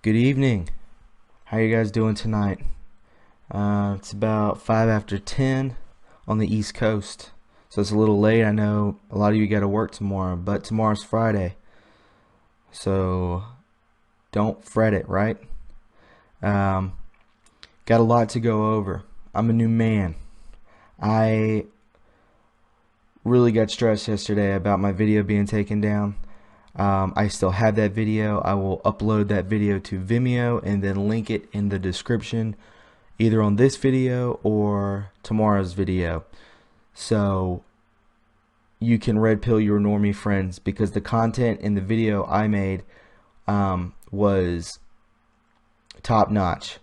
Good evening. How you guys doing tonight? It's about 5 after 10 on the East Coast. So it's a little late. I know a lot of you got to work tomorrow, but tomorrow's Friday. So don't fret it, right? Um, got a lot to go over. I'm a new man. I really got stressed yesterday about my video being taken down. I still have that video. I will upload that video to Vimeo and then link it in the description, either on this video or tomorrow's video. So you can red pill your normie friends, because the content in the video I made was top notch.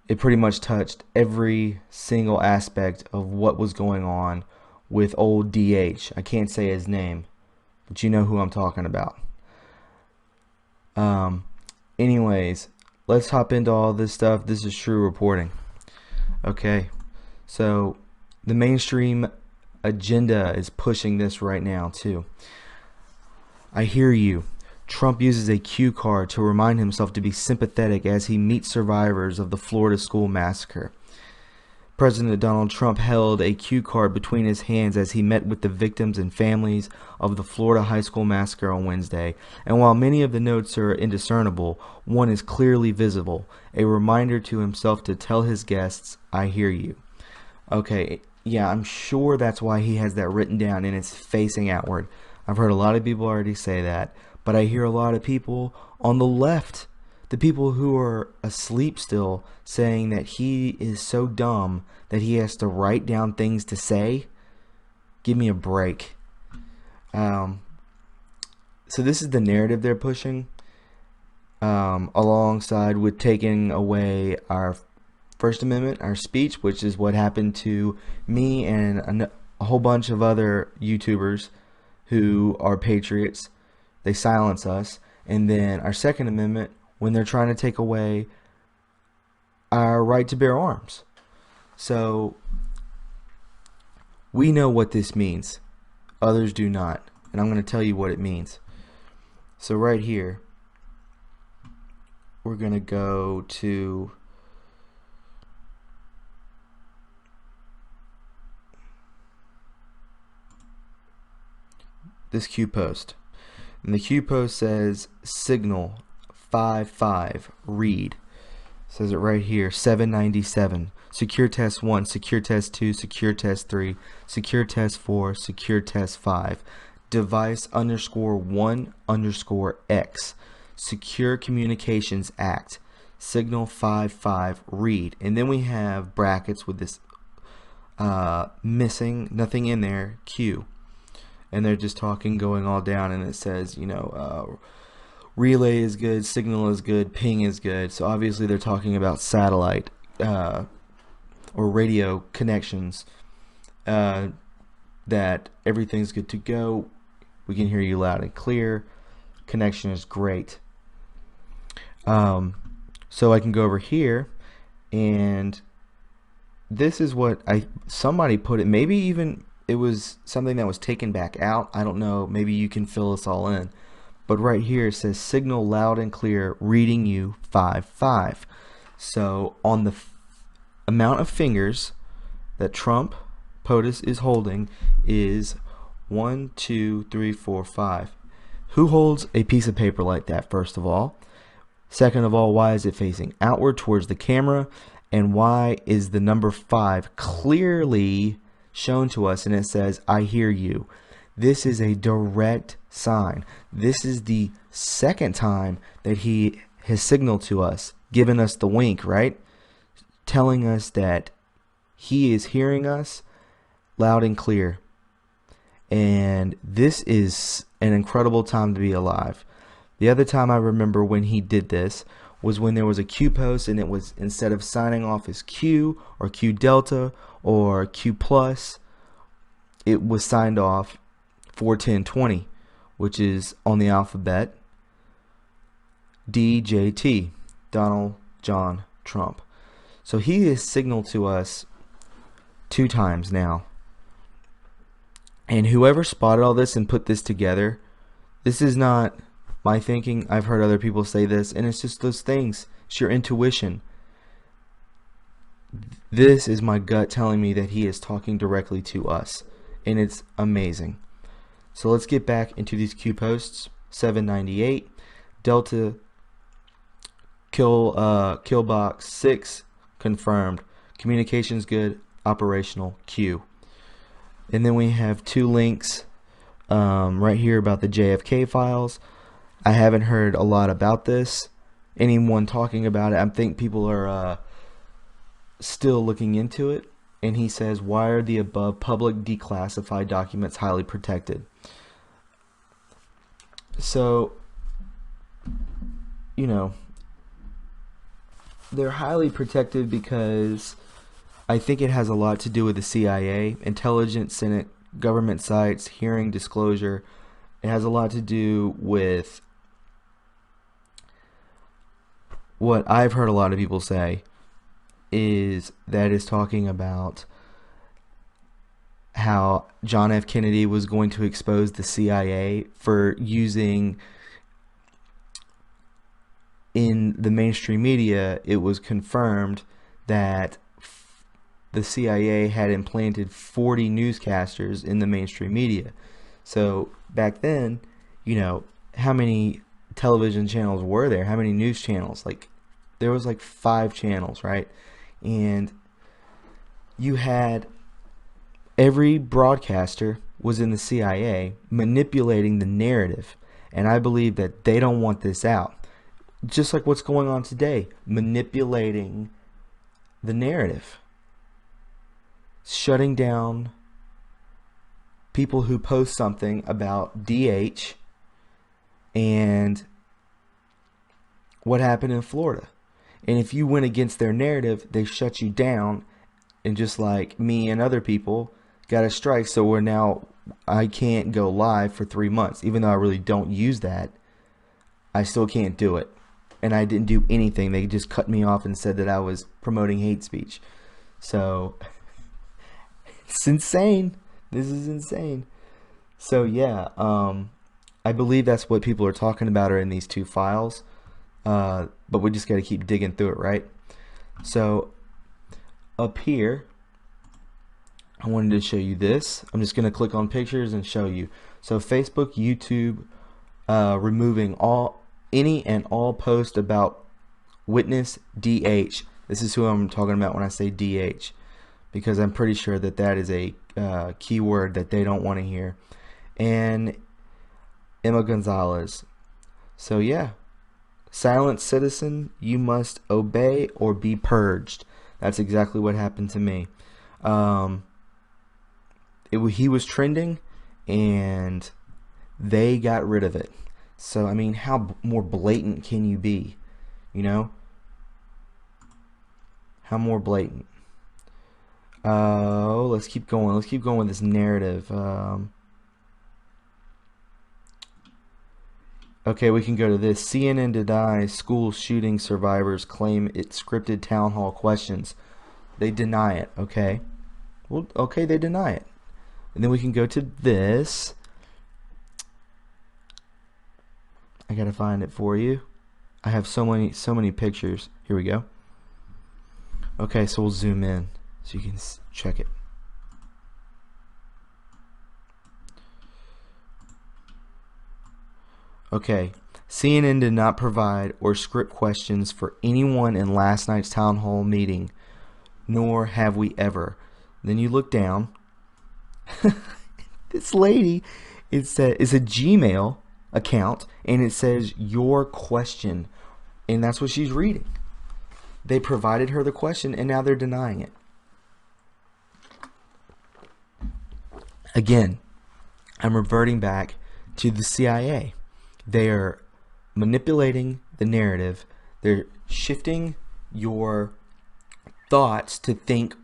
It pretty much touched every single aspect of what was going on with old DH. I can't say his name, but you know who I'm talking about. Anyways, let's hop into all this stuff. This is true reporting. Okay, so the mainstream agenda is pushing this right now too. I hear you. Trump uses a cue card to remind himself to be sympathetic as he meets survivors of the Florida school massacre. President Donald Trump held a cue card between his hands as he met with the victims and families of the Florida high school massacre on Wednesday. And while many of the notes are indiscernible, one is clearly visible, a reminder to himself to tell his guests, "I hear you." Okay, yeah, I'm sure that's why he has that written down and it's facing outward. I've heard a lot of people already say that, but I hear a lot of people on the left, the people who are asleep still, saying that he is so dumb that he has to write down things to say. Give me a break. So this is the narrative they're pushing, alongside with taking away our First Amendment, our speech, which is what happened to me and a whole bunch of other YouTubers who are patriots. They silence us. And then our Second Amendment, when they're trying to take away our right to bear arms. So we know what this means. Others do not. And I'm going to tell you what it means. So right here, we're going to go to this Q post. And the Q post says signal 55 read. Says it right here, 797. Secure test 1, secure test 2, secure test 3, secure test 4, secure test 5. Device _1_X. Secure Communications Act. Signal 55 read. And then we have brackets with this missing, nothing in there, Q. And they're just talking, going all down, and it says, relay is good, signal is good, ping is good. So obviously they're talking about satellite or radio connections, that everything's good to go. We can hear you loud and clear. Connection is great. So I can go over here, and this is what somebody put it. Maybe even it was something that was taken back out. I don't know. Maybe you can fill us all in. But right here it says signal loud and clear, reading you 55. So on the amount of fingers that Trump POTUS is holding is 1, 2, 3, 4, 5. Who holds a piece of paper like that, first of all? Second of all, why is it facing outward towards the camera? And why is the number 5 clearly shown to us and it says, "I hear you"? This is a direct sign. This is the second time that he has signaled to us, given us the wink, right? Telling us that he is hearing us loud and clear. And this is an incredible time to be alive. The other time I remember when he did this was when there was a Q post, and it was, instead of signing off as Q or Q Delta or Q plus, it was signed off 41020, which is on the alphabet DJT, Donald John Trump. So he has signaled to us 2 times now. And whoever spotted all this and put this together, this is not my thinking. I've heard other people say this, and it's just those things. It's your intuition. This is my gut telling me that he is talking directly to us, and it's amazing. So let's get back into these Q posts. 798 Delta Killbox 6 confirmed. Communications good. Operational Q. And then we have two links right here about the JFK files. I haven't heard a lot about this. Anyone talking about it? I think people are still looking into it. And he says, why are the above public declassified documents highly protected? So, you know, they're highly protected because I think it has a lot to do with the CIA, intelligence, Senate, government sites, hearing disclosure. It has a lot to do with what I've heard a lot of people say is that is talking about how John F. Kennedy was going to expose the CIA for using, in the mainstream media, it was confirmed that the CIA had implanted 40 newscasters in the mainstream media. So back then, you know, how many television channels were there? How many news channels? Like, there was like 5 channels, right? And you had every broadcaster was in the CIA manipulating the narrative. And I believe that they don't want this out. Just like what's going on today, manipulating the narrative. Shutting down people who post something about DH and what happened in Florida. And if you went against their narrative, they shut you down. And just like me and other people got a strike, so I can't go live for 3 months. Even though I really don't use that, I still can't do it. And I didn't do anything. They just cut me off and said that I was promoting hate speech. So it's insane. This is insane. So yeah, I believe that's what people are talking about are in these 2 files. But we just got to keep digging through it, right? So up here, I wanted to show you this. I'm just going to click on pictures and show you. So Facebook, YouTube, removing any and all posts about witness DH. This is who I'm talking about when I say DH, because I'm pretty sure that that is a keyword that they don't want to hear. And Emma Gonzalez. So yeah, silent citizen, you must obey or be purged. That's exactly what happened to me. He was trending, and they got rid of it. So I mean, how more blatant can you be? You know, how more blatant? Let's keep going. Let's keep going with this narrative. Okay, we can go to this. CNN denies school shooting survivors claim it's scripted town hall questions. They deny it, okay? Well, okay, they deny it. And then we can go to this. I gotta find it for you. I have so many pictures. Here we go. Okay, so we'll zoom in so you can check it. Okay, CNN did not provide or script questions for anyone in last night's town hall meeting, nor have we ever. Then you look down. This lady, it's a Gmail account, and it says your question, and that's what she's reading. They provided her the question, and now they're denying it. Again, I'm reverting back to the CIA. They are manipulating the narrative. They're shifting your thoughts to think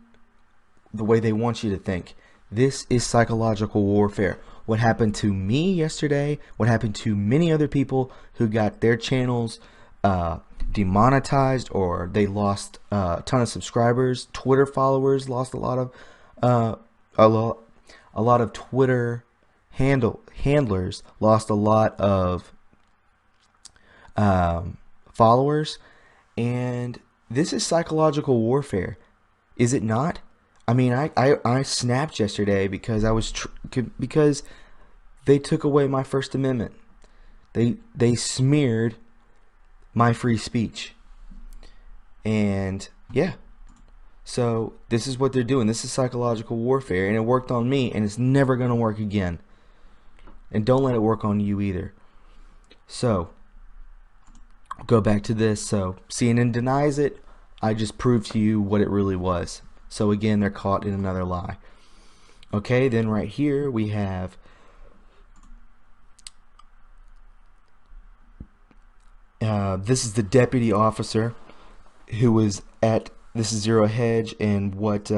the way they want you to think. This is psychological warfare. What happened to me yesterday, what happened to many other people who got their channels demonetized, or they lost a ton of subscribers. Twitter followers lost a lot of Twitter handlers lost a lot of followers, and this is psychological warfare, is it not? I mean, I snapped yesterday because because they took away my First Amendment. They smeared my free speech, and yeah. So this is what they're doing. This is psychological warfare, and it worked on me, and it's never gonna work again. And don't let it work on you either. So go back to this. So CNN denies it. I just proved to you what it really was. So again, they're caught in another lie. Okay, then right here we have this is the deputy officer who was at this is Zero Hedge, and what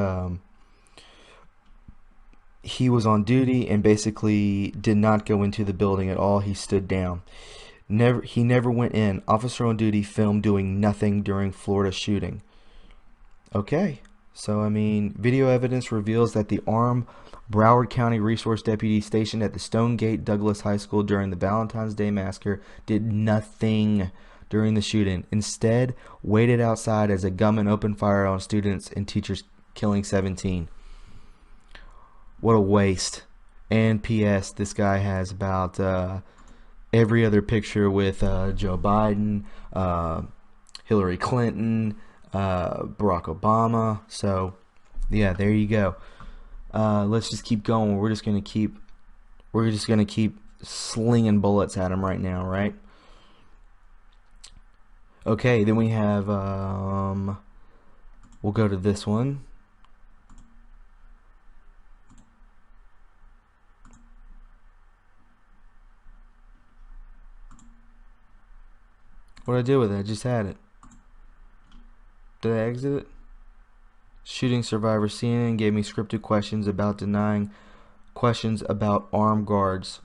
he was on duty and basically did not go into the building at all. He stood down. He never went in. Officer on duty filmed doing nothing during Florida shooting. Okay. So, I mean, video evidence reveals that the armed Broward County Resource Deputy stationed at the Stonegate Douglas High School during the Valentine's Day massacre did nothing during the shooting. Instead, waited outside as a gunman opened fire on students and teachers, killing 17. What a waste. And P.S. This guy has about every other picture with Joe Biden, Hillary Clinton, Barack Obama. So yeah, there you go. Let's just keep going. We're just gonna keep slinging bullets at him right now, right? Okay, then we have we'll go to this one. What did I do with it? I just had it. Did I exit it? Shooting survivor CNN gave me scripted questions about denying questions about armed guards.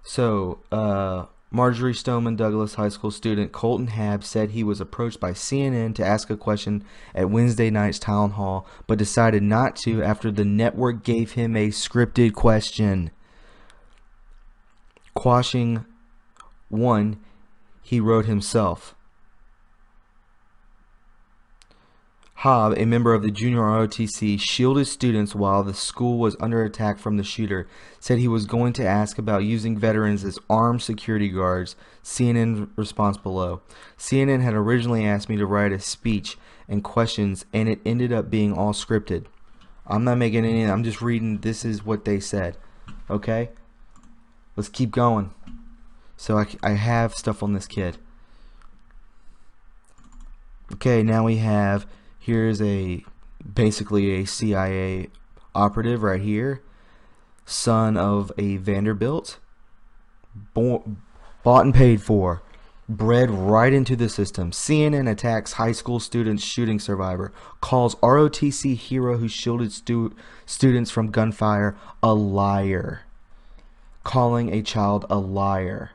So, Marjorie Stoneman Douglas High School student Colton Hab said he was approached by CNN to ask a question at Wednesday night's town hall, but decided not to after the network gave him a scripted question. Quashing one he wrote himself. Hobb, a member of the junior ROTC, shielded students while the school was under attack from the shooter, said he was going to ask about using veterans as armed security guards. CNN response below. CNN had originally asked me to write a speech and questions, and it ended up being all scripted. I'm not making any, I'm just reading, this is what they said. Okay? Let's keep going. So I have stuff on this kid. Okay, now we have, here's basically a CIA operative right here, son of a Vanderbilt, bought and paid for, bred right into the system. CNN attacks high school student shooting survivor, calls ROTC hero who shielded students from gunfire a liar, calling a child a liar.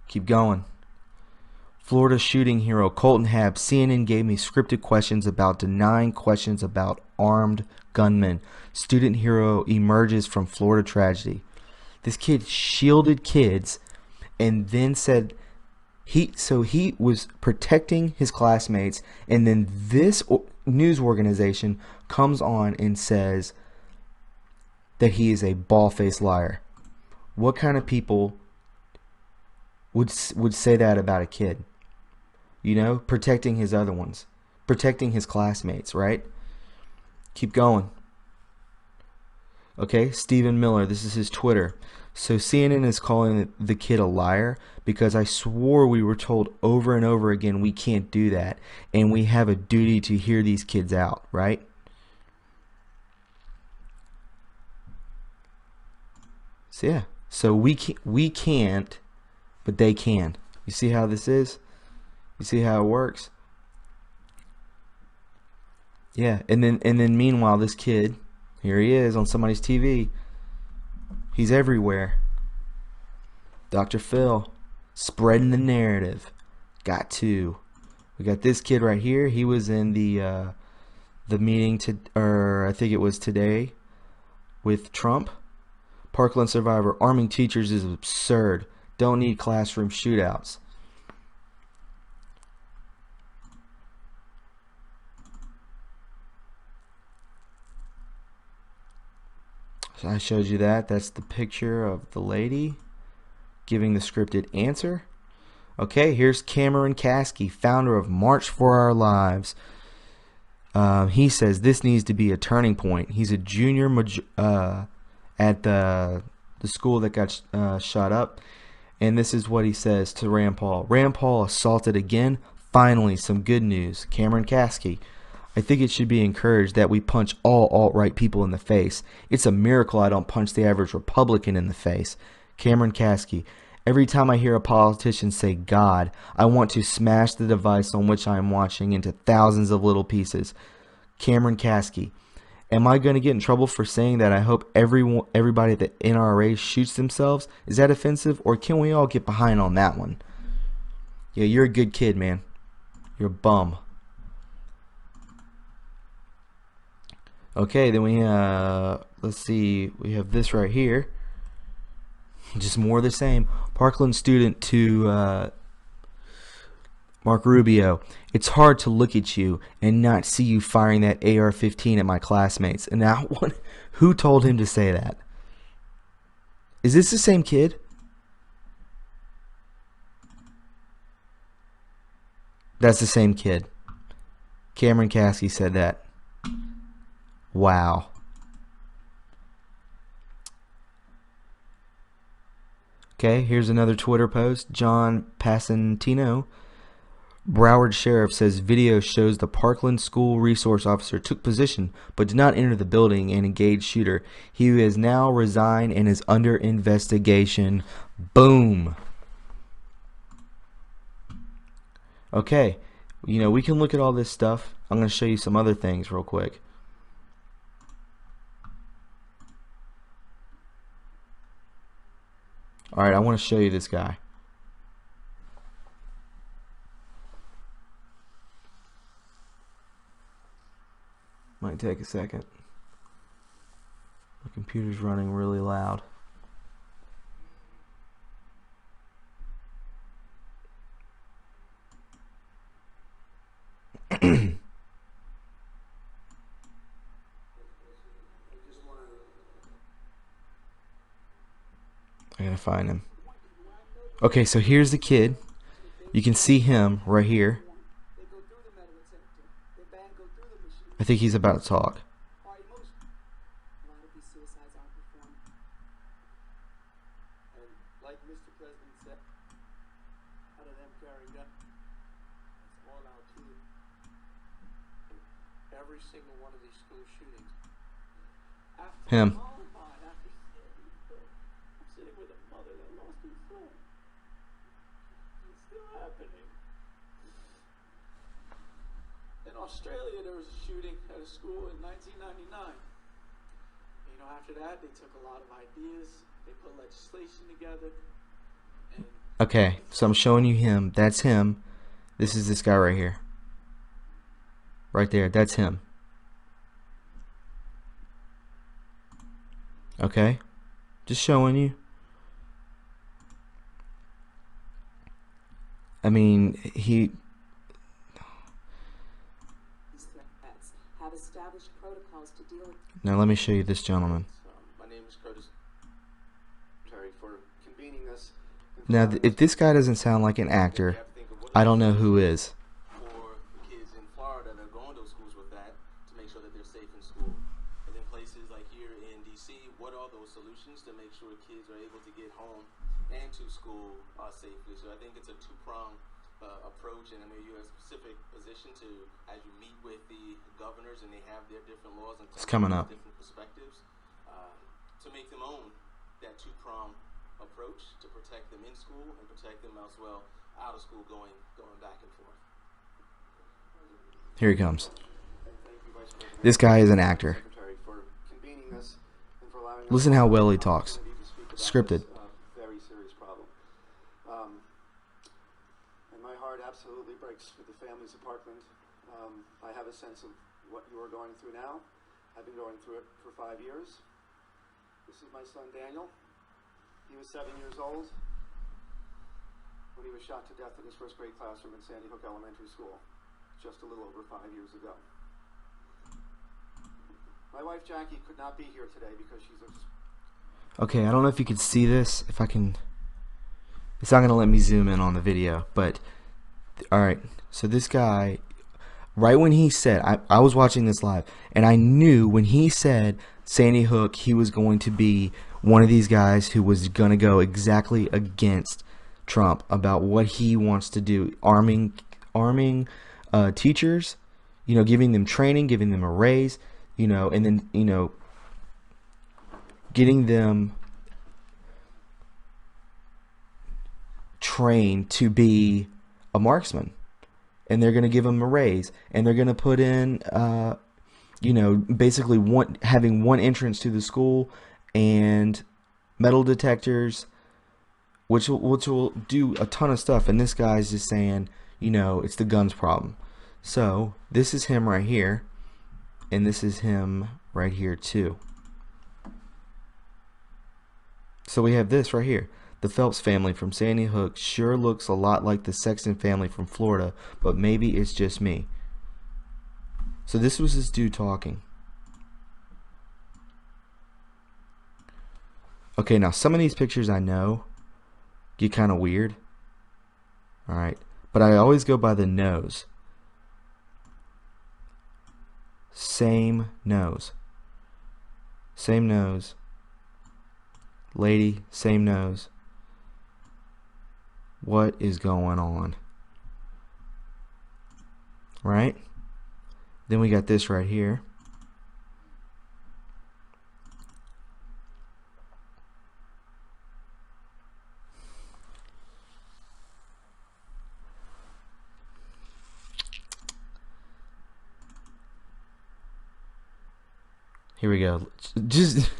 Keep going. Florida shooting hero Colton Hab, CNN gave me scripted questions about denying questions about armed gunmen. Student hero emerges from Florida tragedy. This kid shielded kids and then said he was protecting his classmates, and then this news organization comes on and says that he is a bald-faced liar. What kind of people would say that about a kid? You know, protecting his other ones, protecting his classmates, right? Keep going. Okay, Stephen Miller, this is his Twitter. So CNN is calling the kid a liar because I swore we were told over and over again we can't do that, and we have a duty to hear these kids out, right? So yeah, so we can't, but they can. You see how this is? You see how it works? Yeah, and then meanwhile, this kid, here he is on somebody's TV. He's everywhere. Dr. Phil, spreading the narrative. Got to. We got this kid right here. He was in the meeting or I think it was today with Trump. Parkland survivor, arming teachers is absurd. Don't need classroom shootouts. So I showed you that. That's the picture of the lady giving the scripted answer. Okay, here's Cameron Kasky, founder of March for Our Lives. He says this needs to be a turning point. He's a junior at the school that got shot up. And this is what he says to Rand Paul. Rand Paul assaulted again. Finally, some good news. Cameron Kasky. I think it should be encouraged that we punch all alt-right people in the face. It's a miracle I don't punch the average Republican in the face. Cameron Kasky. Every time I hear a politician say God, I want to smash the device on which I am watching into thousands of little pieces. Cameron Kasky. Am I going to get in trouble for saying that I hope everybody at the NRA shoots themselves? Is that offensive? Or can we all get behind on that one? Yeah, you're a good kid, man. You're a bum. Okay, then we let's see, we have this right here. Just more of the same. Parkland student to Mark Rubio. It's hard to look at you and not see you firing that AR-15 at my classmates. And now, who told him to say that? Is this the same kid? That's the same kid. Cameron Kasky said that. Wow. Okay, here's another Twitter post. John Passantino, Broward Sheriff, says video shows the Parkland school resource officer took position but did not enter the building and engage shooter. He has now resigned and is under investigation. Boom. Okay, you know, we can look at all this stuff. I'm going to show you some other things real quick. Alright, I want to show you this guy. Might take a second. My computer's running really loud. I gotta find him. Okay, so here's the kid. You can see him right here. I think he's about to talk. Every single one of these school shootings. Him. Sitting with a mother that lost her son. It's still happening. In Australia, there was a shooting at a school in 1999. You know, after that, they took a lot of ideas. They put legislation together. Okay, so I'm showing you him. That's him. This is this guy right here. Right there, that's him. Okay, just showing you. I mean, he. Now let me show you this gentleman. My name is Curtis. Sorry for convening this. Now, if this guy doesn't sound like an actor, I don't know who is. What are those solutions to make sure kids are able to get home and to school safely? So I think it's a two-pronged approach, and I know you're in a specific position to, as you meet with the governors and they have their different laws and it's coming up. Different perspectives, to make them own that two-pronged approach to protect them in school and protect them as well out of school, going back and forth. Here he comes. This guy is an actor. Listen how well he talks. Scripted. Very serious problem. And my heart absolutely breaks for the families of Parkland. I have a sense of what you are going through now. I've been going through it for 5 years. This is my son Daniel. He was 7 years old when he was shot to death in his first grade classroom in Sandy Hook Elementary School just a little over 5 years ago. My wife Jackie could not be here today because she's a... Okay, I don't know if you can see this. If I can... It's not going to let me zoom in on the video, but... Alright, so this guy... Right when he said... I was watching this live, and I knew when he said Sandy Hook, he was going to be one of these guys who was going to go exactly against Trump about what he wants to do. Arming teachers, you know, giving them training, giving them a raise, you know, and then, you know, getting them trained to be a marksman. And they're going to give them a raise, and they're going to put in, you know, basically having one entrance to the school and metal detectors, which will do a ton of stuff. And this guy's just saying, you know, it's the guns problem. So this is him right here, and this is him right here too. So we have this right here. The Phelps family from Sandy Hook sure looks a lot like the Sexton family from Florida, but maybe it's just me. So this was this dude talking. Okay, now some of these pictures I know get kind of weird. Alright, but I always go by the nose. Same nose. Same nose. Lady, same nose. What is going on? Right? Then we got this right here. Here we go. Just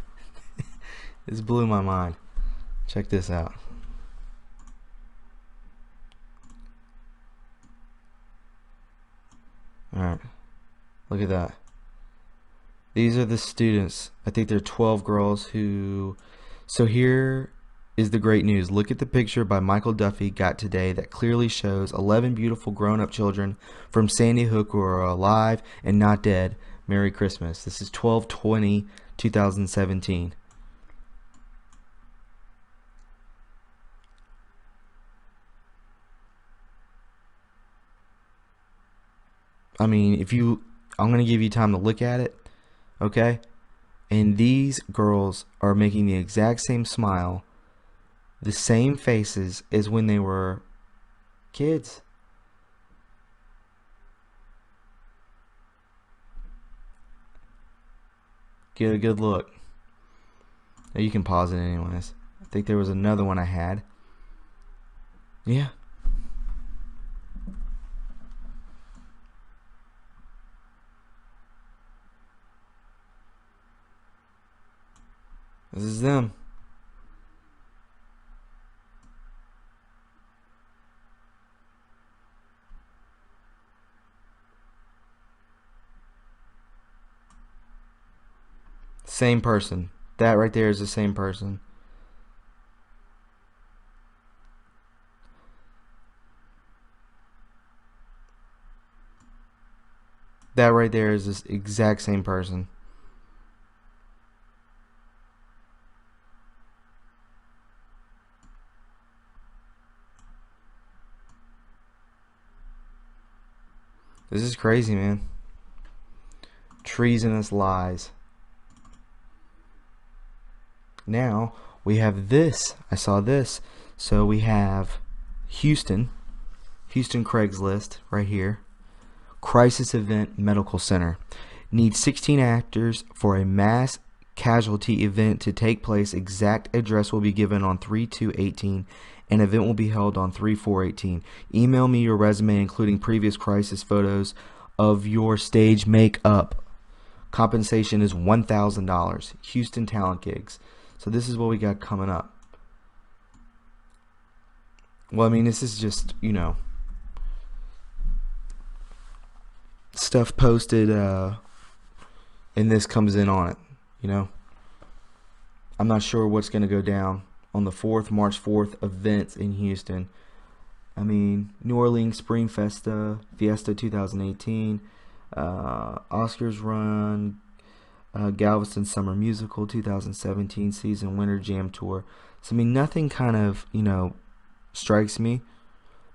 this blew my mind. Check this out. Alright, look at that. These are the students. I think they're 12 girls who... So here is the great news. Look at the picture by Michael Duffy got today that clearly shows 11 beautiful grown-up children from Sandy Hook who are alive and not dead. Merry Christmas. This is 12/20/2017. I mean, I'm going to give you time to look at it, okay? And these girls are making the exact same smile, the same faces as when they were kids. Get a good look. Now you can pause it anyways. I think there was another one I had. Yeah. This is them. Same person. That right there is the same person. That right there is this exact same person. This is crazy, man. Treasonous lies. Now we have this. I saw this. So we have Houston Craigslist right here. Crisis Event Medical Center. Needs 16 actors for a mass casualty event to take place. Exact address will be given on 3/2/18. An event will be held on 3/4/18. Email me your resume including previous crisis photos of your stage makeup. Compensation is $1,000. Houston talent gigs. So this is what we got coming up. Well, I mean, this is just, you know, stuff posted and this comes in on it, you know. I'm not sure what's going to go down on the 4th, March 4th events in Houston. I mean, New Orleans Spring Fiesta 2018, Oscars Run, Galveston Summer Musical 2017 season, Winter Jam Tour. So, I mean, nothing kind of, strikes me.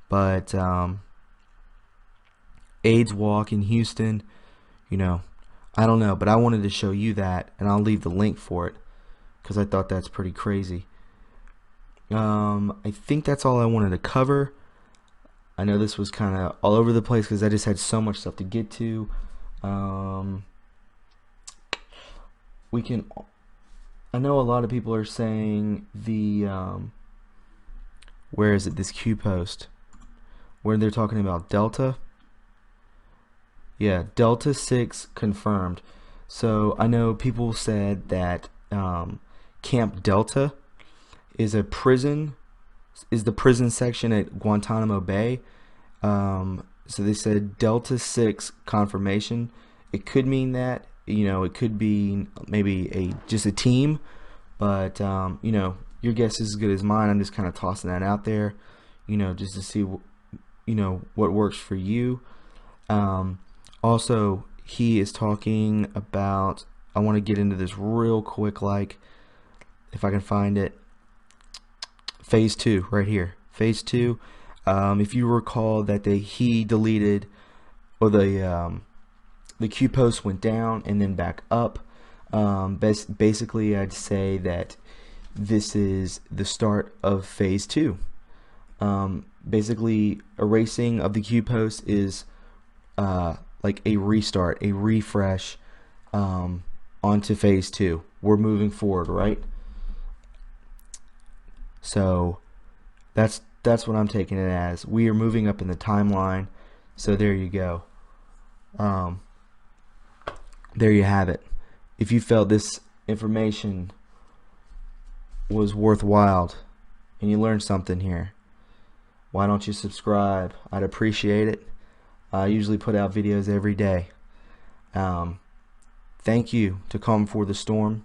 But AIDS Walk in Houston, you know, I don't know. But I wanted to show you that, and I'll leave the link for it because I thought that's pretty crazy. I think that's all I wanted to cover. I know this was kind of all over the place because I just had so much stuff to get to. We can. I know a lot of people are saying the. Where is it? This Q post where they're talking about Delta. Yeah, Delta 6 confirmed. So I know people said that Camp Delta is the prison section at Guantanamo Bay. So they said Delta 6 confirmation. It could mean that, it could be maybe just a team, but your guess is as good as mine. I'm just kind of tossing that out there, just to see what works for you. Also, he is talking about, I want to get into this real quick, like if I can find it. Phase 2 right here. Phase 2. If you recall that he deleted, or the Q post went down and then back up. Basically, I'd say that this is the start of Phase 2. Basically, erasing of the Q post is like a restart, a refresh onto Phase 2. We're moving forward, right? So that's what I'm taking it as. We are moving up in the timeline. So there you go. There you have it. If you felt this information was worthwhile and you learned something here, why don't you subscribe? I'd appreciate it. I usually put out videos every day. Thank you to Calm Before the Storm,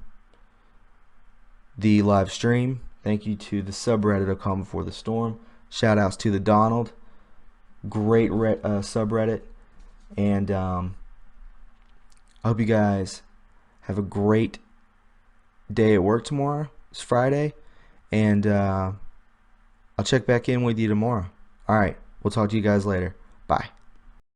the live stream. Thank you to the subreddit of Calm Before the Storm. Shout outs to the Donald. Great subreddit. And I hope you guys have a great day at work tomorrow. It's Friday. And I'll check back in with you tomorrow. Alright. We'll talk to you guys later. Bye.